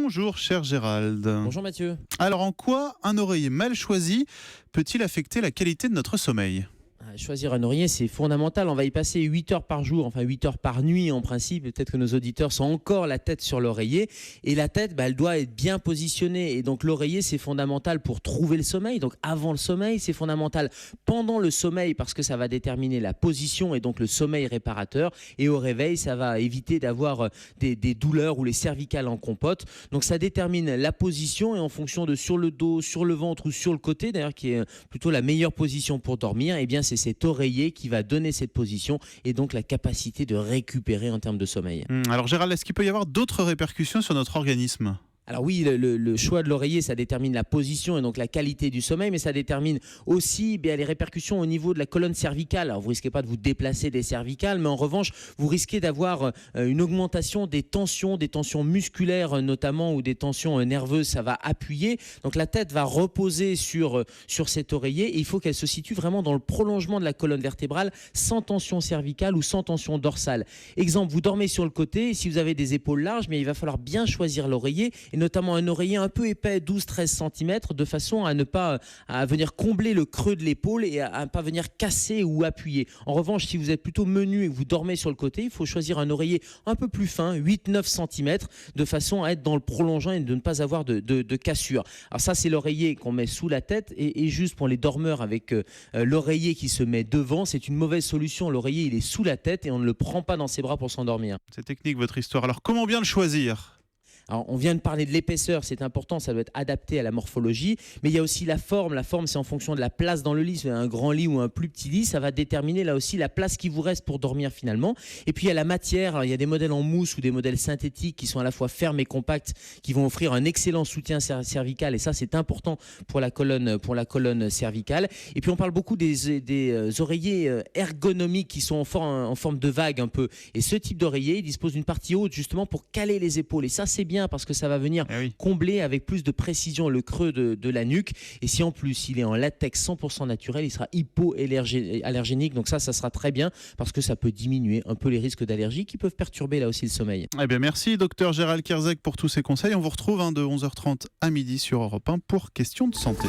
Bonjour cher Gérald. Bonjour Mathieu. Alors en quoi un oreiller mal choisi peut-il affecter la qualité de notre sommeil ? Choisir un oreiller, c'est fondamental. On va y passer 8 heures par jour, enfin 8 heures par nuit en principe. Peut-être que nos auditeurs sont encore la tête sur l'oreiller. Et la tête, elle doit être bien positionnée. Et donc l'oreiller, c'est fondamental pour trouver le sommeil. Donc avant le sommeil, c'est fondamental pendant le sommeil parce que ça va déterminer la position et donc le sommeil réparateur. Et au réveil, ça va éviter d'avoir des douleurs ou les cervicales en compote. Donc ça détermine la position et en fonction de sur le dos, sur le ventre ou sur le côté, d'ailleurs qui est plutôt la meilleure position pour dormir, eh bien c'est cet oreiller qui va donner cette position et donc la capacité de récupérer en termes de sommeil. Alors Gérald, est-ce qu'il peut y avoir d'autres répercussions sur notre organisme ? Alors oui, le choix de l'oreiller, ça détermine la position et donc la qualité du sommeil, mais ça détermine aussi les répercussions au niveau de la colonne cervicale. Alors vous risquez pas de vous déplacer des cervicales, mais en revanche, vous risquez d'avoir une augmentation des tensions musculaires notamment ou des tensions nerveuses. Ça va appuyer, donc la tête va reposer sur cet oreiller et il faut qu'elle se situe vraiment dans le prolongement de la colonne vertébrale, sans tension cervicale ou sans tension dorsale. Exemple, vous dormez sur le côté, si vous avez des épaules larges, mais il va falloir bien choisir l'oreiller et notamment un oreiller un peu épais, 12-13 cm, de façon à ne pas à venir combler le creux de l'épaule et à ne pas venir casser ou appuyer. En revanche, si vous êtes plutôt menu et que vous dormez sur le côté, il faut choisir un oreiller un peu plus fin, 8-9 cm, de façon à être dans le prolongeant et de ne pas avoir de cassure. Alors ça, c'est l'oreiller qu'on met sous la tête et juste pour les dormeurs avec l'oreiller qui se met devant, c'est une mauvaise solution. L'oreiller, il est sous la tête et on ne le prend pas dans ses bras pour s'endormir. C'est technique votre histoire. Alors comment bien le choisir ? Alors, on vient de parler de l'épaisseur, c'est important, ça doit être adapté à la morphologie, mais il y a aussi la forme. La forme, c'est en fonction de la place dans le lit. Si vous avez un grand lit ou un plus petit lit, ça va déterminer là aussi la place qui vous reste pour dormir finalement. Et puis il y a la matière. Alors, il y a des modèles en mousse ou des modèles synthétiques qui sont à la fois fermes et compacts, qui vont offrir un excellent soutien cervical. Et ça, c'est important pour la colonne cervicale. Et puis on parle beaucoup des oreillers ergonomiques qui sont en forme de vague un peu. Et ce type d'oreiller, il dispose d'une partie haute justement pour caler les épaules. Et ça, c'est bien parce que ça va venir combler avec plus de précision le creux de la nuque. Et si en plus il est en latex 100% naturel, il sera hypoallergénique. Donc ça sera très bien parce que ça peut diminuer un peu les risques d'allergie qui peuvent perturber là aussi le sommeil. Eh bien merci docteur Gérald Kierzek pour tous ces conseils. On vous retrouve de 11h30 à midi sur Europe 1 pour Questions de santé.